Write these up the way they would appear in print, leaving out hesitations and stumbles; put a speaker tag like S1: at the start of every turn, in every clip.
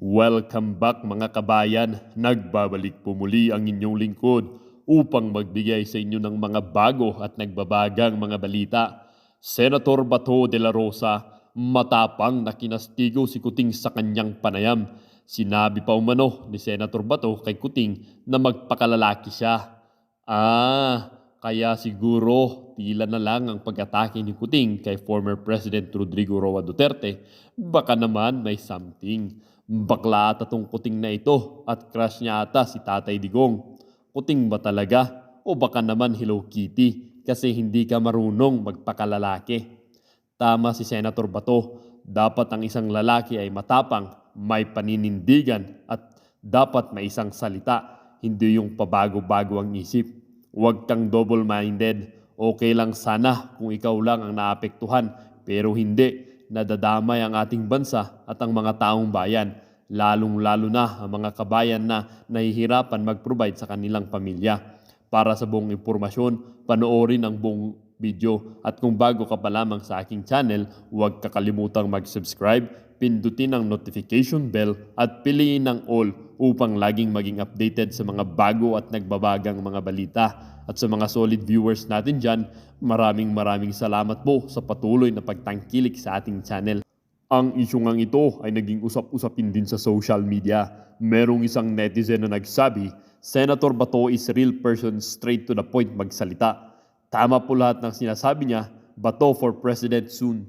S1: Welcome back mga kabayan, nagbabalik po muli ang inyong lingkod upang magbigay sa inyo ng mga bago at nagbabagang mga balita. Senator Bato de la Rosa, matapang na kinastigo si Kuting sa kanyang panayam. Sinabi pa umano ni Senator Bato kay Kuting na magpakalalaki siya. Kaya siguro tila na lang ang pag-atake ni Kuting kay former President Rodrigo Roa Duterte. Baka naman may something. Bakla ata tong Kuting na ito at crush niya ata si Tatay Digong. Kuting ba talaga? O baka naman Hello Kitty kasi hindi ka marunong magpakalalaki. Tama si Senator Bato, dapat ang isang lalaki ay matapang, may paninindigan at dapat may isang salita, hindi yung pabago-bago ang isip. Huwag kang double-minded. Okay lang sana kung ikaw lang ang naapektuhan, pero hindi. Nadadamay ang ating bansa at ang mga taong bayan, lalong-lalo na ang mga kabayan na nahihirapan mag-provide sa kanilang pamilya. Para sa buong impormasyon, panoorin ang buong video at kung bago ka pa lamang sa aking channel, huwag kakalimutang mag-subscribe, pindutin ang notification bell at piliin ang all upang laging maging updated sa mga bago at nagbabagang mga balita. At sa mga solid viewers natin dyan, maraming salamat po sa patuloy na pagtangkilik sa ating channel. Ang isyungang ito ay naging usap-usapin din sa social media. Merong isang netizen na nagsabi, Senator Bato is real person, straight to the point magsalita. Tama po lahat ng sinasabi niya, Bato for President soon.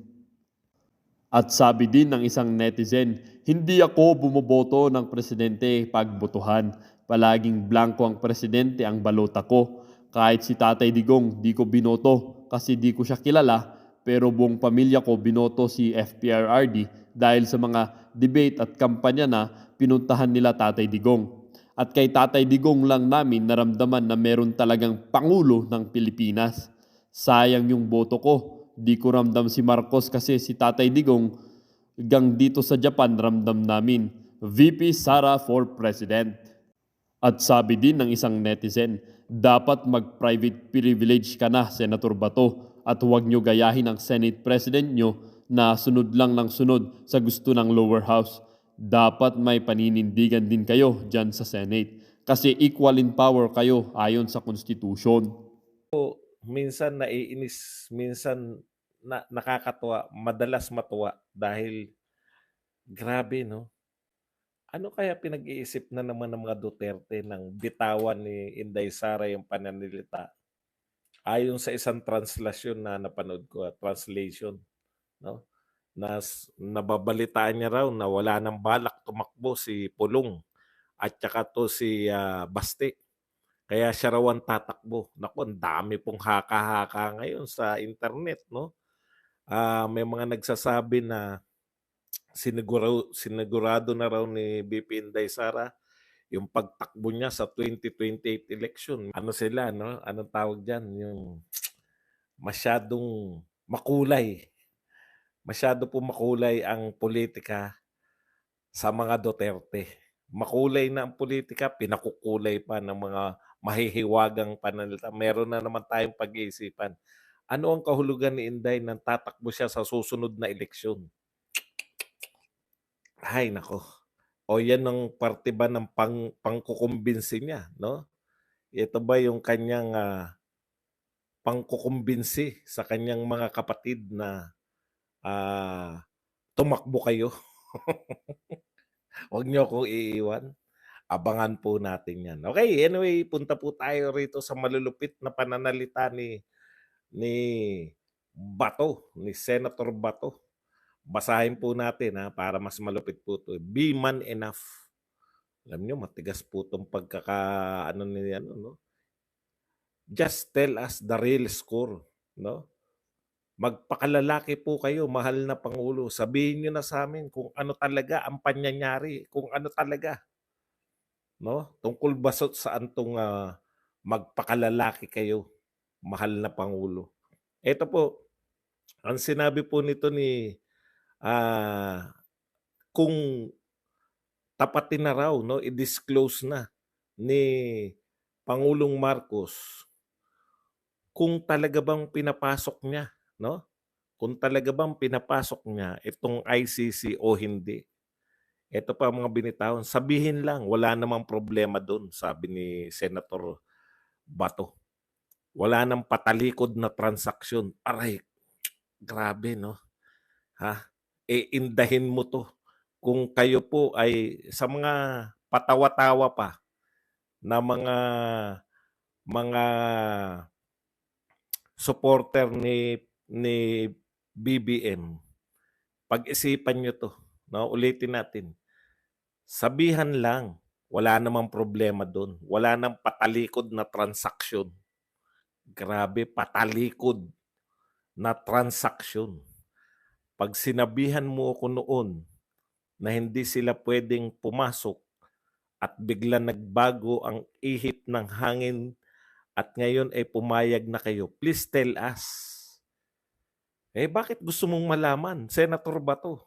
S1: At sabi din ng isang netizen, hindi ako bumoboto ng presidente pagbotohan. Palaging blanco ang presidente ang balota ko. Kahit si Tatay Digong, di ko binoto kasi di ko siya kilala, pero buong pamilya ko binoto si FPRRD dahil sa mga debate at kampanya na pinuntahan nila Tatay Digong. At kay Tatay Digong lang namin naramdaman na meron talagang Pangulo ng Pilipinas. Sayang yung boto ko. Di ko ramdam si Marcos kasi si Tatay Digong hanggang dito sa Japan ramdam namin. VP Sara for President. At sabi din ng isang netizen, dapat mag-private privilege ka na, Senator Bato, at huwag nyo gayahin ang Senate President nyo na sunod lang ng sunod sa gusto ng lower house. Dapat may paninindigan din kayo dyan sa Senate kasi equal in power kayo ayon sa Constitution.
S2: Minsan naiinis, minsan nakakatuwa, madalas matuwa dahil grabe 'no. Ano kaya pinag-iisip na naman ng mga Duterte nang bitawan ni Inday Sara yung pananalita? Ayon sa isang translasyon na napanood ko, translation 'no, nababalitaan niya raw na wala ng balak tumakbo si Pulong at tsaka 'to si, Baste. Kaya siya raw ang tatakbo. Naku, ang dami pong haka-haka ngayon sa internet 'no. May mga nagsasabi na sinigurado na raw ni VP Inday Sara yung pagtakbo niya sa 2028 election. Ano sila 'no, anong tawag diyan, yung masyadong makulay. Masyado po makulay ang politika sa mga Duterte. Makulay na ang politika, pinakukulay pa ng mga mahihiwagang pananalita. Meron na naman tayong pag-iisipan. Ano ang kahulugan ni Inday nang tatakbo siya sa susunod na eleksyon? Ay nako. O yan ang parte ba ng pangkukumbinsi niya, no? Ito ba yung kanyang pangkukumbinsi sa kanyang mga kapatid na tumakbo kayo? Huwag niyo akong iiwan. Abangan po natin yan. Okay, anyway, punta po tayo rito sa malulupit na pananalita ni Bato, ni Senator Bato. Basahin po natin para mas malupit po ito. Be man enough. Alam niyo, matigas po itong pagkakaano ni ano, no? Just tell us the real score, no? Magpakalalaki po kayo, mahal na Pangulo. Sabihin niyo na sa amin kung ano talaga ang pangyayari, kung ano talaga, no? Tungkol ba saan tong magpakalalaki kayo, mahal na Pangulo. Ito po, ang sinabi po nito ni kung tapatin na raw, no, i-disclose na ni Pangulong Marcos kung talaga bang pinapasok niya, no? Kung talaga bang pinapasok niya itong ICC o hindi. Eto pa ang mga binitawan, "Sabihin lang, wala namang problema dun," sabi ni Senator Bato. "Wala ng patalikod na transaksyon." Aray, grabe 'no, ha? Iindahin mo 'to kung kayo po ay sa mga patawa-tawa pa na mga supporter ni BBM, pag-isipan niyo 'to, 'no, ulitin natin. Sabihan lang, wala namang problema dun, wala ng patalikod na transaksyon. Grabe, patalikod na transaksyon. 'Pag sinabihan mo ako noon na hindi sila puwedeng pumasok at biglang nagbago ang ihip ng hangin at ngayon ay pumayag na kayo, please tell us. Eh, bakit gusto mong malaman, Senator Bato?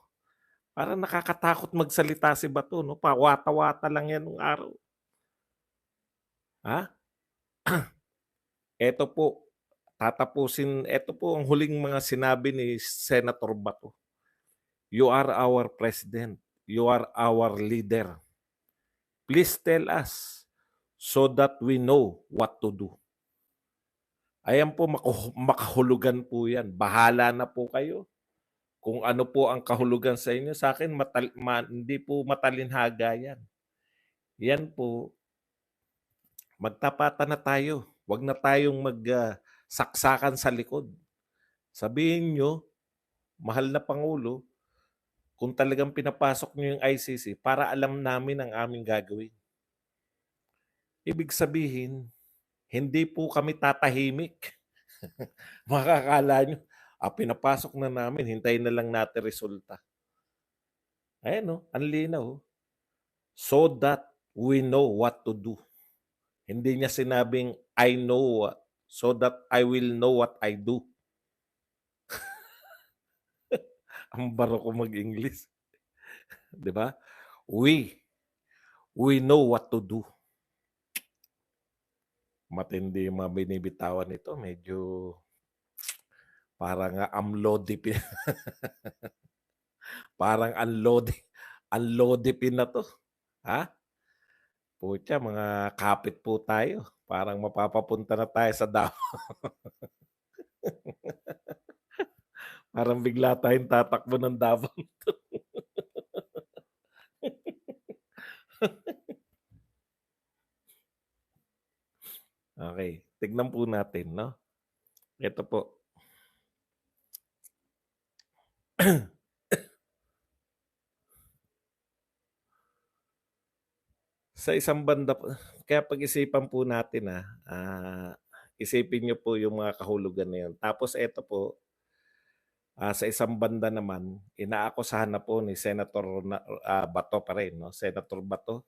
S2: Parang nakakatakot magsalita si Bato 'no, pawata-wata lang 'yan nung araw. Ha? Eto po ang huling mga sinabi ni Senator Bato. "You are our president. You are our leader. Please tell us so that we know what to do." Ayan po, makahulugan po 'yan. Bahala na po kayo kung ano po ang kahulugan sa inyo. Sa'kin hindi po matalinhaga 'yan. 'Yan po, magtapatan na tayo. 'Wag na tayong saksakan sa likod. Sabihin niyo, "Mahal na Pangulo, kung talagang pinapasok niyo yung ICC para alam namin ang aming gagawin." Ibig sabihin, hindi po kami tatahimik. Baka akala niyo, pinapasok na namin, hintayin na lang natin resulta. Ayan oh, ang linaw oh. So that we know what to do. Hindi niya sinabing, "I know so that I will know what I do." Ang baro ko mag-English, 'di ba? We know what to do. Matindi yung mga binibitawan nito, medyo parang amlodipin. Parang unlodipin na 'to, ha? Putya, mga kapit po tayo. Parang mapapapunta na tayo sa Davao. Parang bigla tayong tatakbo ng Davao. Okay, tignan po natin 'no. Ito po. Sa isang banda po kaya pag-isipan po natin, isipin niyo po yung mga kahulugan na yun. Tapos eto po, sa isang banda naman, inaakusahan na po ni Senator Bato pa rin 'no, Senator Bato.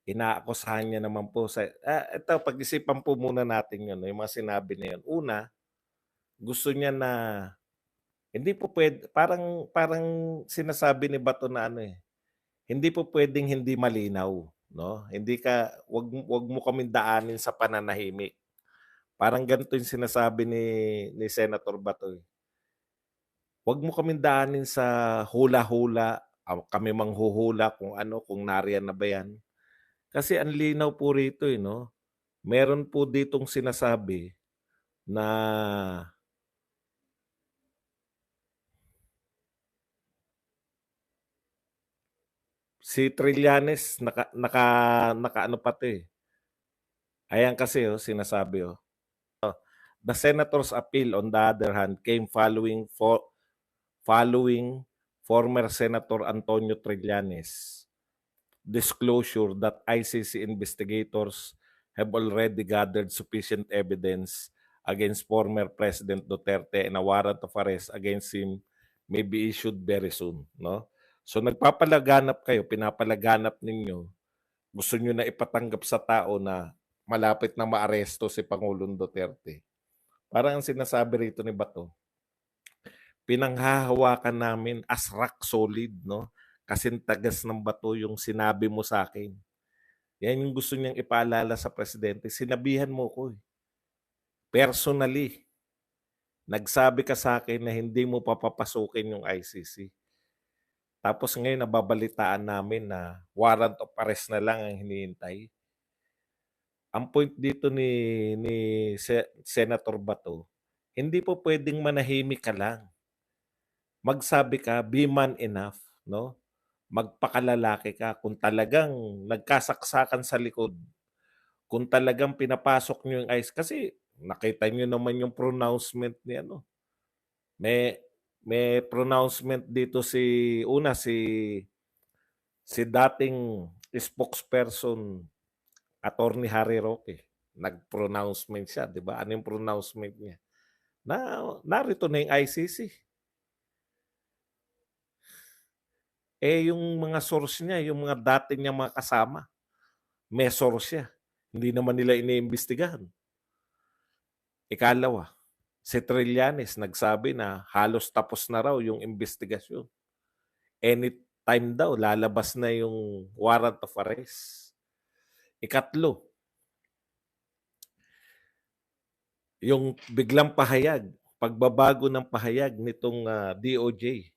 S2: Inaakusahan niya naman po eto, pag-isipan po muna natin yun, yung mga sinabi na yun. Una, gusto niya na hindi po parang parang sinasabi ni Bato na ano, hindi po puwedeng hindi malinaw, 'no? Hindi ka 'wag mo kaming daanin sa pananahimik. Parang ganito yung sinasabi ni Senator Bato, eh. "Wag mo kaming daanin sa hula-hula, kami manghuhula kung ano, kung nariyan na ba 'yan." Kasi ang linaw po rito, eh, 'no? Meron po ditong sinasabi na si Trillanes nakaano pa 'to, eh. Ayan kasi, oh, sinasabi, oh. The senator's appeal, on the other hand, came following former Senator Antonio Trillanes' disclosure that ICC investigators have already gathered sufficient evidence against former President Duterte and a warrant of arrest against him may be issued very soon, no? So nagpapalaganap kayo, pinapalaganap ninyo, gusto niyo na ipatanggap sa tao na malapit na maaresto si Pangulong Duterte. Parang ang sinasabi rito ni Bato, pinanghahawakan namin as rock solid, 'no? Kasing tagas ng bato yung sinabi mo sa akin. Yan yung gusto niyang ipaalala sa presidente. Sinabihan mo ko, eh. Personally, nagsabi ka sa akin na hindi mo papapasukin yung ICC. Tapos ngayon nababalitaan namin na warrant of arrest na lang ang hinihintay. Ang point dito ni Senator Bato, hindi po puwedeng manahimik ka lang. Magsabi ka, be man enough, 'no? Magpakalalaki ka kung talagang nagkasaksakan sa likod, kung talagang pinapasok niyo yung ICE kasi nakita niyo naman yung pronouncement ni ano, may may pronouncement dito si dating spokesperson Attorney Harry Roque. Nag-pronouncement siya, 'di ba? Ano yung pronouncement niya? Na narito na yung ICC. Yung mga source niya, yung mga dati niyang mga kasama, may source siya. Hindi naman nila iniimbestigahan. Ikalawa, si Trillanes nagsabi na halos tapos na raw yung investigasyon. Anytime daw, lalabas na yung warrant of arrest. Ikatlo, yung biglang pahayag, pagbabago ng pahayag nitong DOJ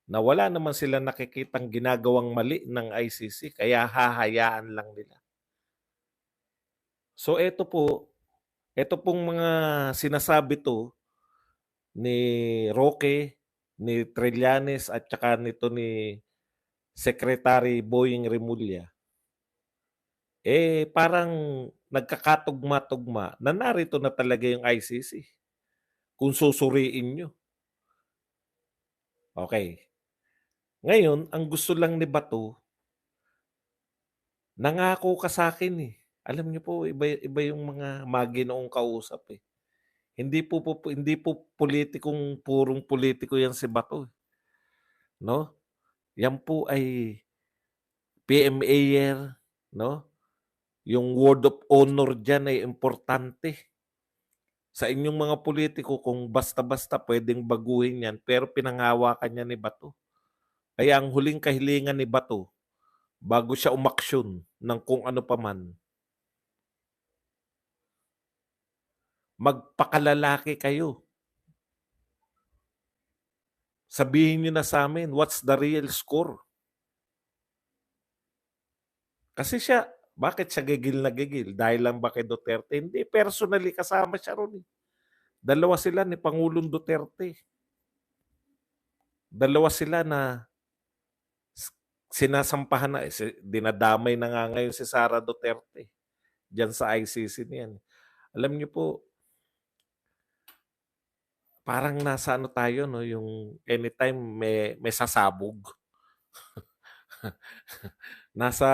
S2: na wala naman sila nakikitang ginagawang mali ng ICC kaya hahayaan lang nila. So ito pong mga sinasabi to ni Roque, ni Trillanes at saka nito ni Secretary Boying Remulla, parang nagkakatugma-tugma na narito na talaga yung ICC kung susuriin nyo. Okay. Ngayon, ang gusto lang ni Bato, nangako ka sa akin eh. Alam niyo po, iba yung mga maginoong kausap eh. Hindi po purong politiko yan si Bato, no? Yan po ay PMAyer, no? Yung word of honor diyan ay importante. Sa inyong mga politiko kung basta-basta pwedeng baguhin yan pero pinanghawakan niya ni Bato. Kaya ang huling kahilingan ni Bato bago siya umaksyon ng kung ano pa man, magpakalalaki kayo. Sabihin niyo na sa amin, what's the real score? Kasi bakit siya gigil na gigil? Dahil lang ba kay Duterte? Hindi, personally kasama siya ron eh. Dalawa sila ni Pangulong Duterte. Dalawa sila na sinasampahan na, dinadamay na nga ngayon si Sara Duterte diyan sa ICC niyan. Alam niyo po, parang nasa ano tayo, no, yung anytime may sasabog. Nasa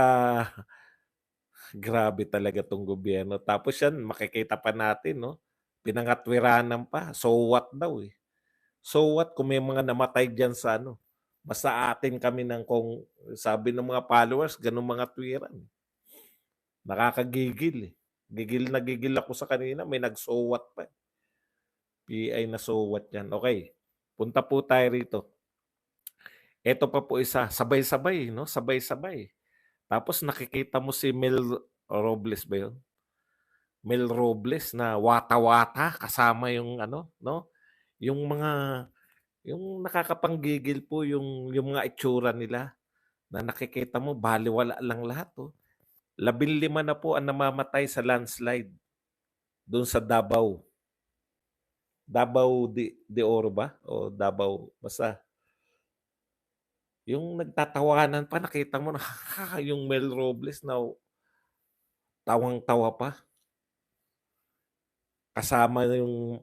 S2: grabe talaga tong gobyerno. Tapos yan, makikita pa natin, no? Pinangatwiranan pa. So what daw eh. So what kung may mga namatay diyan sa ano? Basta atin kami kung sabi ng mga followers, ganun mga twiran. Nakakagigil eh. Gigil na gigil ako sa kanina, may nag-so what pa. PI na so what yan. Okay, punta po tayo rito. Ito pa po isa, sabay-sabay, no? Sabay-sabay. Tapos nakikita mo si Mel Robles ba yun? Mel Robles na wata-wata kasama yung ano, no? Yung nakakapanggigil po yung mga itsura nila na nakikita mo balewala lang lahat, oh. 15 na po ang namamatay sa landslide doon sa Davao. Davao de Oro ba? O Davao, basta. Yung nagtatawanan pa, nakita mo na yung Mel Robles na tawang-tawa pa. Kasama yung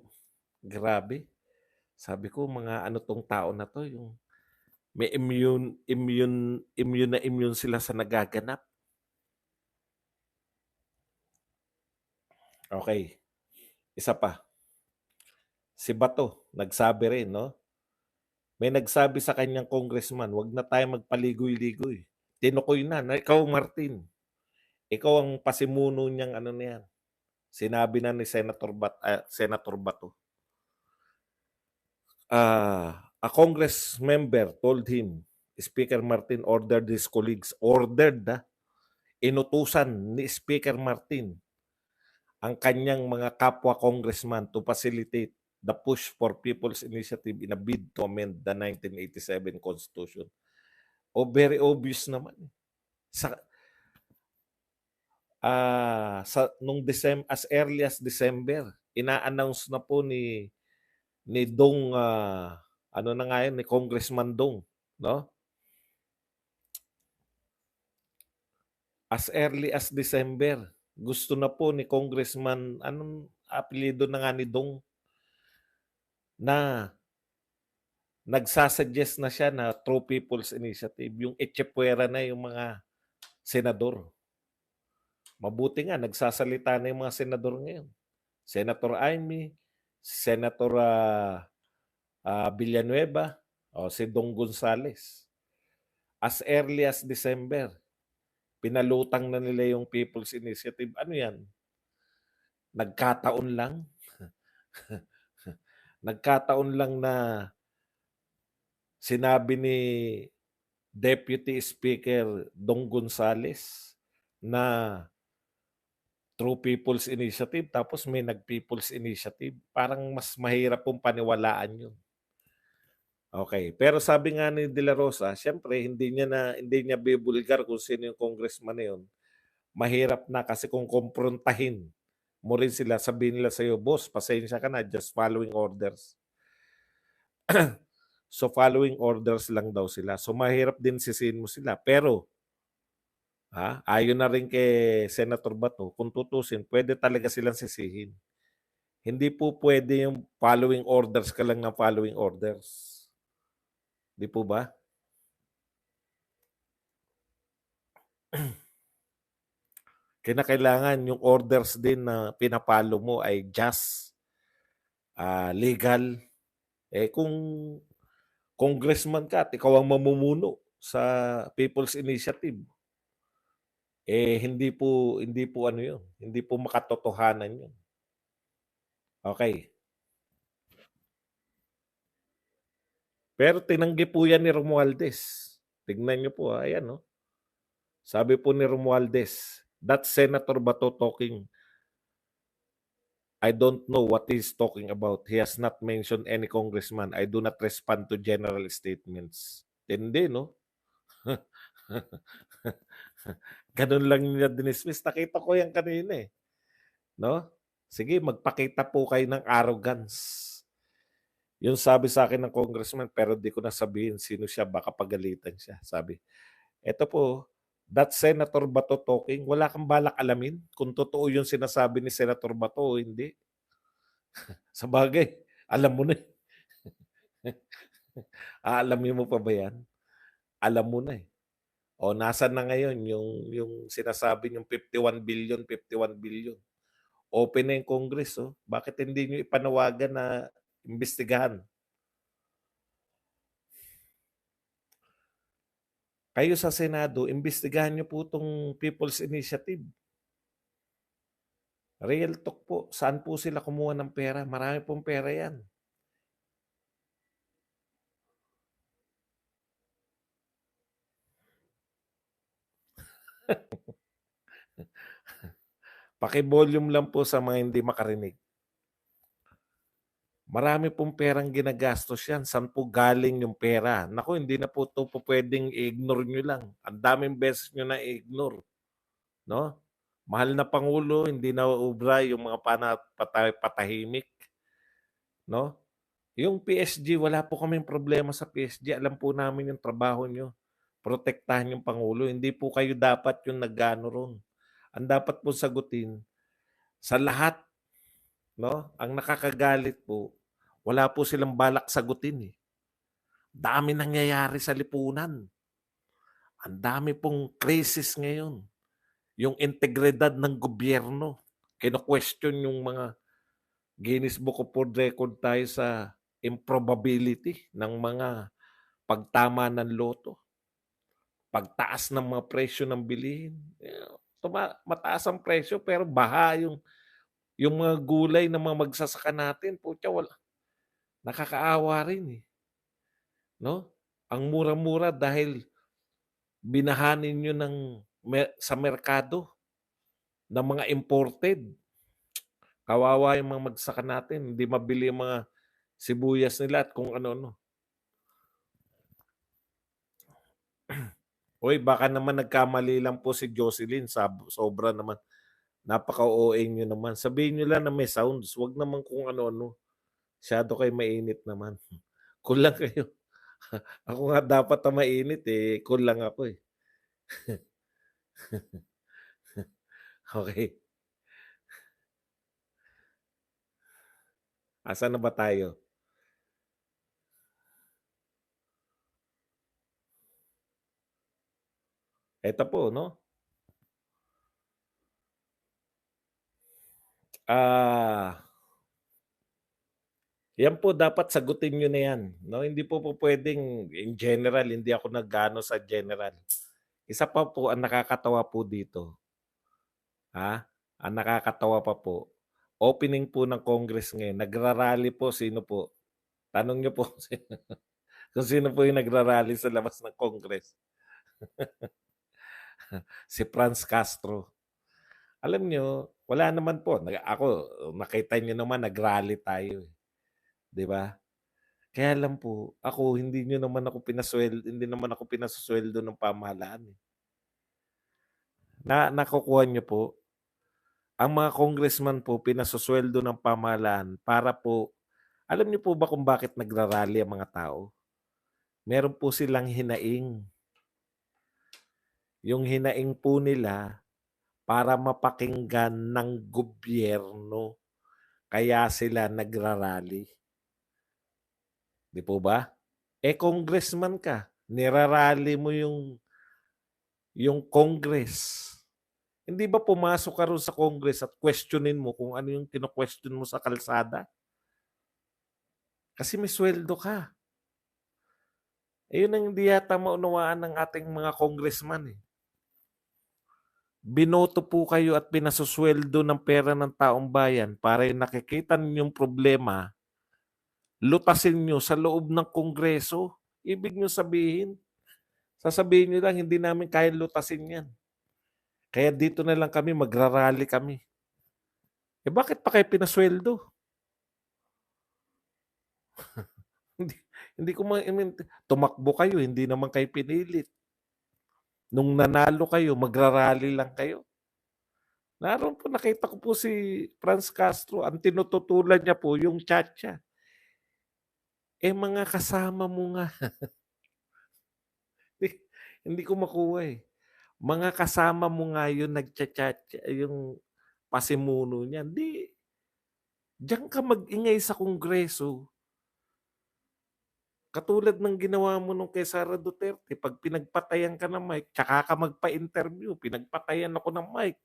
S2: grabe. Sabi ko, mga ano tong tao na to, yung may immune sila sa nagaganap. Okay. Isa pa. Si Bato, nagsabi rin, no? May nagsabi sa kanyang congressman, wag na tayo magpaligoy-ligoy. Tinukoy na ikaw, Martin. Ikaw ang pasimuno niyang ano na yan. Sinabi na ni Senator Bato. A Congress member told him, Speaker Martin ordered his colleagues, inutusan ni Speaker Martin ang kanyang mga kapwa congressman to facilitate the push for People's Initiative in a bid to amend the 1987 Constitution. O very obvious naman. Sa nung as early as December, ina-announce na po ni Dong, ano na nga yun, ni Congressman Dong, no? As early as December, gusto na po ni Congressman, anong apelyido na nga ni Dong, na nagsasuggest na siya na True People's Initiative, yung etchepuwera na yung mga senador. Mabuti nga, nagsasalita na yung mga senador ngayon. Senator Amy, Senator Villanueva, o si Dong Gonzales. As early as December, pinalutang na nila yung People's Initiative. Ano yan? Nagkataon lang? Nagkataon lang na sinabi ni Deputy Speaker Dong Gonzales na True People's Initiative tapos may nag-People's Initiative. Parang mas mahirap pong paniwalaan yun. Okay, pero sabi nga ni De La Rosa, siyempre hindi niya bibulgar kung sino yung congressman na yun. Mahirap na kasi kung kumprontahin mo rin sila, sabihin nila sa'yo, boss, pasensya ka na, just following orders. So following orders lang daw sila. So mahirap din sisihin mo sila. Pero ayon na rin kay Senator Bato, kung tutusin, pwede talaga silang sisihin. Hindi po pwede yung following orders ka lang ng following orders. Di po ba? Kinakailangan yung orders din na pinapalo mo ay just, legal. Kung congressman ka at ikaw ang mamumuno sa People's Initiative, hindi po ano yun, hindi po makatotohanan yun. Okay. Pero tinanggi po yan ni Romualdez. Tignan niyo po, ayan, no? Sabi po ni Romualdez, that Senator Bato talking, I don't know what he's talking about. He has not mentioned any congressman. I do not respond to general statements. Hindi, no? Ganun lang niya dinismiss. Nakita ko yan kanina eh. No? Sige, magpakita po kayo ng arrogance. Yung sabi sa akin ng congressman, pero di ko na sabihin sino siya, baka pagalitan siya. Sabi, eto po, that Senator Bato talking, wala kang balak alamin kung totoo yung sinasabi ni Senator Bato o hindi. Sa bagay, alam mo na eh. Aalamin mo pa ba yan? Alam mo na eh. O nasan na ngayon yung sinasabi yung 51 billion, 51 billion. Open na yung Congress. Oh. Bakit hindi nyo ipanawagan na imbestigahan? Kayo sa Senado, imbestigahan nyo po itong People's Initiative. Real talk po. Saan po sila kumuha ng pera? Marami pong pera yan. Paki-volume lang po sa mga hindi makarinig. Marami pong perang ginagastos yan. Saan po galing yung pera? Naku, hindi na po ito po pwedeng i-ignore nyo lang. Ang daming beses nyo na i-ignore. No? Mahal na Pangulo, hindi na ubra yung mga patahimik. No? Yung PSG, wala po kaming problema sa PSG. Alam po namin yung trabaho nyo. Protektahan yung Pangulo. Hindi po kayo dapat yung nag-ano ron. Ang dapat po sagutin, sa lahat, no? Ang nakakagalit po, wala po silang balak sagutin eh. Dami nangyayari sa lipunan. Ang dami pong crisis ngayon. Yung integridad ng gobyerno. Kino-question yung mga Guinness Book of World Record tayo sa improbability ng mga pagtama ng loto. Pagtaas ng mga presyo ng bilihin. Mataas ang presyo pero baha yung mga gulay ng mga magsasaka natin. Putya, wala. Nakakaawa rin eh. No? Ang mura-mura dahil binahanin nyo sa merkado ng mga imported. Kawawa yung mga magsaka natin. Hindi mabili yung mga sibuyas nila at kung ano-ano. Hoy, baka naman nagkamali lang po si Jocelyn, sobra naman. Napaka-OA niyo naman. Sabihin niyo lang na may sounds, 'wag naman kung ano-ano. Masyado kayo mainit naman. Cool lang kayo. Ako nga dapat na mainit, eh, cool lang ako, eh. Okey, asan na ba tayo? Eto po 'no, ah, 'yan po dapat sagutin niyo na 'yan 'no, hindi po pupuwedeng in general, hindi ako nag-aano sa general. Isa pa po ang nakakatawa po dito, ang nakakatawa pa po, opening po ng Congress ngayon, nagra-rally po, sino po? Tanong niyo po kung sino po yung nagra-rally sa labas ng Congress. Si Franz Castro. Alam niyo, wala naman po, ako nakita niyo naman nag-rally tayo, eh, 'di ba? Kaya lang po, ako hindi naman ako pinasusuweldo ng pamahalaan, eh. Nakukuha niyo po, ang mga congressman po pinasusuweldo ng pamahalaan para po alam niyo po ba kung bakit nagra-rally ang mga tao? Meron po silang hinaing. Yung hinaing po nila para mapakinggan ng gobyerno, kaya sila nagra-rally, 'di po ba? Eh, congressman ka, nira-rally mo yung Congress. Hindi ba pumasok ka ro'n sa Congress at questionin mo kung ano yung kino-question mo sa kalsada? Kasi may suweldo ka. Eh, yun ang hindi yata maunawaan ng ating mga congressman, eh. Binoto po kayo at pinasusweldo ng pera ng taong bayan para yung nakikita ninyong problema, lutasin niyo sa loob ng Kongreso. Ibig niyong sabihin, sasabihin niyo lang, "Hindi namin kayang lutasin 'yan. Kaya dito na lang kami, magra-rally kami." Eh, bakit pa kayo pinasuweldo? Hindi hindi ko tumakbo kayo, hindi naman kayo pinilit. Nung nanalo kayo, magra-rally lang kayo. Naroon po, nakita ko po si Franz Castro, ang tinututulan niya po yung tyansa. Eh, mga kasama mo nga, hindi ko makuha, eh. Mga kasama mo nga yun nagcha-tyansa, yung pasimuno niyan. 'Di diyan ka mag-ingay sa Kongreso. Katulad ng ginawa mo nung kay Sara Duterte, 'pag pinagpatayan ka ng mic, tsaka ka magpa-interview, pinagpatayan ako ng mic.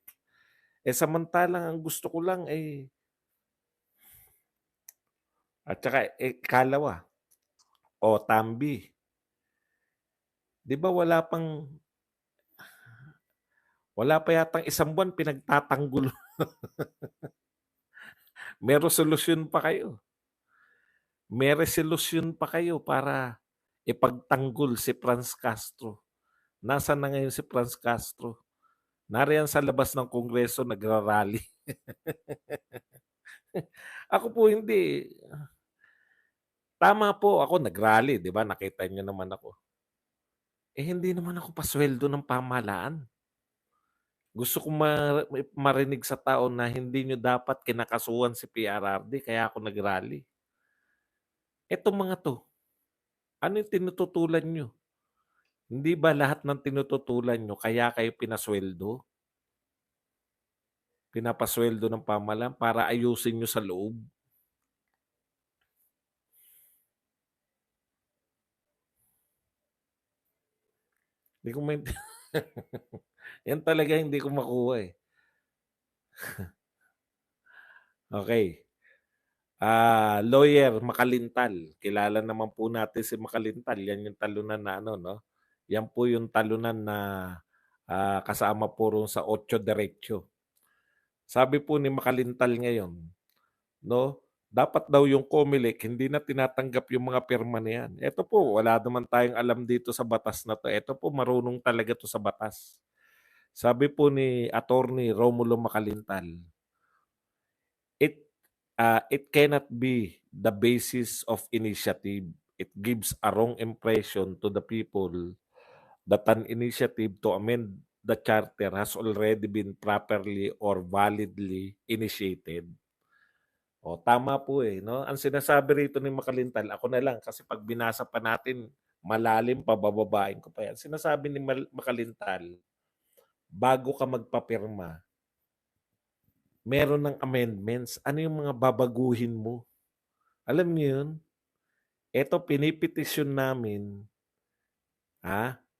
S2: Eh, samantalang ang gusto ko lang, eh at tsaka, ikalawa, Tambi, 'di ba wala pa yatang isang buwan pinagtatanggol may resolusyon pa kayo. May resolusyon pa kayo para ipagtanggol si Franz Castro. Nasaan na ngayon si Franz Castro? Nariyan sa labas ng Kongreso nagra-rally. Ako po hindi. Tama po ako nag-rally, 'di ba, nakita niyo naman ako. Eh, hindi naman ako pasweldo ng pamahalaan. Gusto ko marinig sa tao na hindi niyo dapat kinakasuhan si PRRD kaya ako nag-rally. Etong mga 'to, ano yung tinututulan niyo? Hindi ba lahat ng tinututulan niyo kaya kayo pinasuweldo? Pinapasuweldo ng pamahalaan para ayusin niyo sa loob? Hindi ko yan talaga hindi ko makuha, eh. Okey, Lawyer Makalintal, kilala naman po natin si Makalintal, yan yung talunan na ano 'no, yan po yung talunan na, kasama po roon sa Otso Diretso. Sabi po ni Makalintal ngayon 'no, dapat daw yung COMELEC hindi na tinatanggap yung mga pirma na yan. Eto po, wala naman tayong alam dito sa batas na 'to, eto po marunong talaga 'to sa batas. Sabi po ni Attorney Romulo Makalintal, "It, it cannot be the basis of initiative. It gives a wrong impression to the people that an initiative to amend the charter has already been properly or validly initiated. O tama po, no? Ang sinasabi rito ni Makalintal, ako na lang kasi 'pag binasa pa natin malalim pa, bababain ko pa 'yan. Sinasabi ni Makalintal, bago ka magpapirma, meron ng amendments. Ano yung mga babaguhin mo? Alam niyo 'yun? Eto pinipetisyon namin,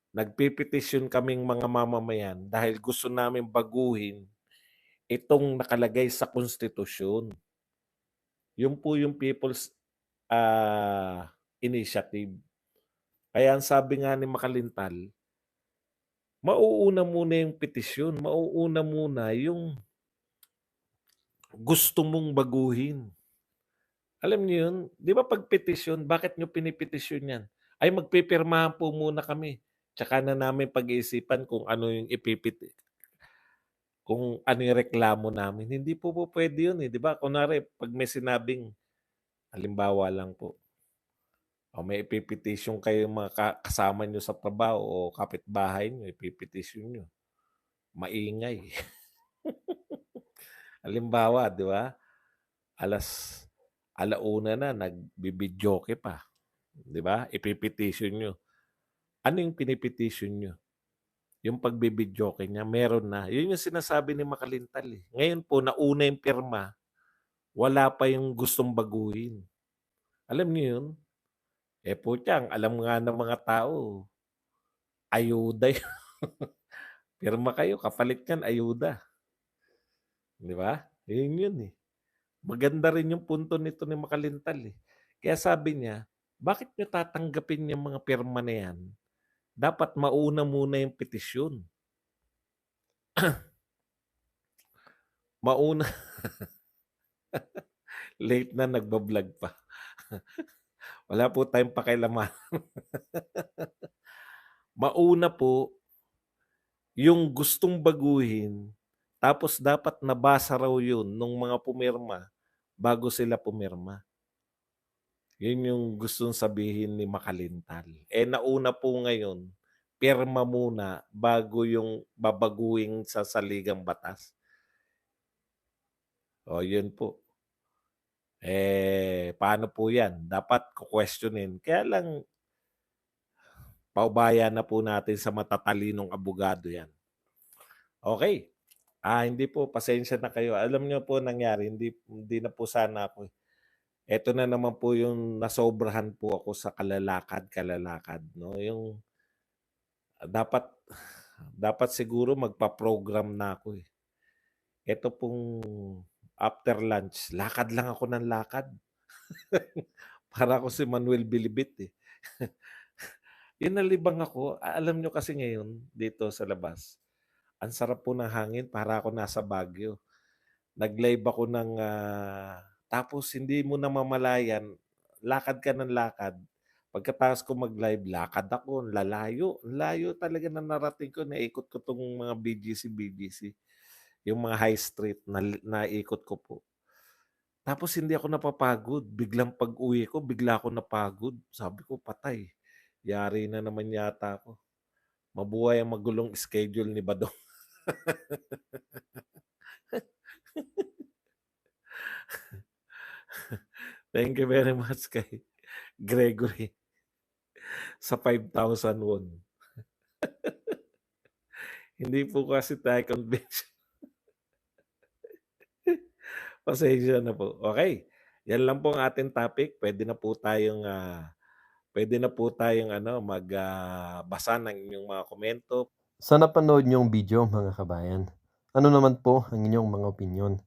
S2: nagpepetisyon kaming mga mamamayan dahil gusto namin baguhin itong nakalagay sa konstitusyon. Yun po yung people's initiative. Kaya ang sabi nga ni Makalintal, mauuna muna yung petisyon, mauuna muna yung gusto mong baguhin. Alam niyo yun? Di ba pag petisyon, bakit nyo pinipetisyon yan? Ay magpipirmahan po muna kami. Tsaka na namin pag-iisipan kung ano yung kung ano yung reklamo namin. Hindi po pwede yun, di ba? Kunwari, pag may sinabing, halimbawa lang po, may ipipetisyon kayo mga kasama nyo sa trabaho o kapitbahay nyo, ipipetisyon nyo. Maingay. Halimbawa, di ba? Alauna na, nagbibidyoke pa. Di ba? Ipipetisyon nyo. Ano yung pinipetisyon nyo? Yung pagbibidyoke niya, meron na. Yun yung sinasabi ni Makalintal. Ngayon po, nauna yung pirma, wala pa yung gustong baguhin. Alam niyo yun? Putyang, alam nga ng mga tao, ayuda yun. Pirma kayo, kapalit yan, ayuda. Di ba? Yun Maganda rin yung punto nito ni Makalintal. Kaya sabi niya, bakit nyo tatanggapin yung mga pirma na yan? Dapat mauna muna yung petisyon. Mauna. Late na, nagbablog pa. Wala po tayong pakialaman. Mauna po yung gustong baguhin, tapos dapat nabasa raw yun nung mga pumirma bago sila pumirma. Yun yung gustong sabihin ni Makalintal. Nauna po ngayon, pirma muna bago yung babaguhin sa saligang batas. O, yun po. Paano po yan? Dapat kukwestiyonin. Kaya lang, paubaya na po natin sa matatalinong abogado yan. Okay. Hindi po, pasensya na kayo. Alam niyo po nangyari, hindi na po sana ako. Ito na naman po yung nasobrahan po ako sa kalalakad, no? Yung dapat siguro magpa-program na ako. Ito pong after lunch, lakad lang ako ng lakad. Para ako si Manuel Bilibit. Yun nalibang ako. Alam nyo kasi ngayon dito sa labas, ang sarap po ng hangin, para ako nasa Baguio. Nag-live ako ng tapos hindi mo namamalayan, lakad ka ng lakad. Pagkatapos ko mag-live, lakad ako, lalayo. Layo talaga na narating ko, naikot ko tong mga BGC. Yung mga high street, naikot ko po. Tapos hindi ako napapagod. Biglang pag-uwi ko, bigla ako napagod. Sabi ko, patay. Yari na naman yata ako. Mabuhay ang magulong schedule ni Badong. Thank you very much kay Gregory sa 5,000 won. Hindi po kasi tayo convention. Pasensya na po. Okay. Yan lang po ang ating topic. Pwede na po tayong magbasa ng inyong mga komento.
S3: Sa napanood niyong video mga kabayan, ano naman po ang inyong mga opinyon?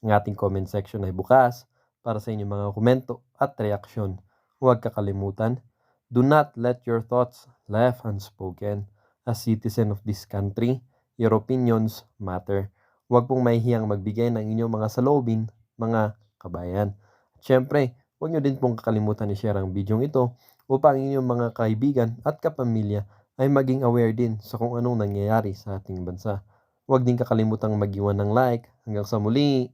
S3: Ang ating comment section ay bukas para sa inyong mga komento at reaksyon. Huwag kakalimutan, do not let your thoughts left unspoken. As citizen of this country, your opinions matter. Huwag pong mahihiyang magbigay ng inyong mga saloobin, mga kabayan. At syempre, huwag niyo din pong kakalimutan i-share ang video ito upang inyong mga kaibigan at kapamilya ay maging aware din sa kung anong nangyayari sa ating bansa. Huwag din kakalimutang mag-iwan ng like. Hanggang sa muli!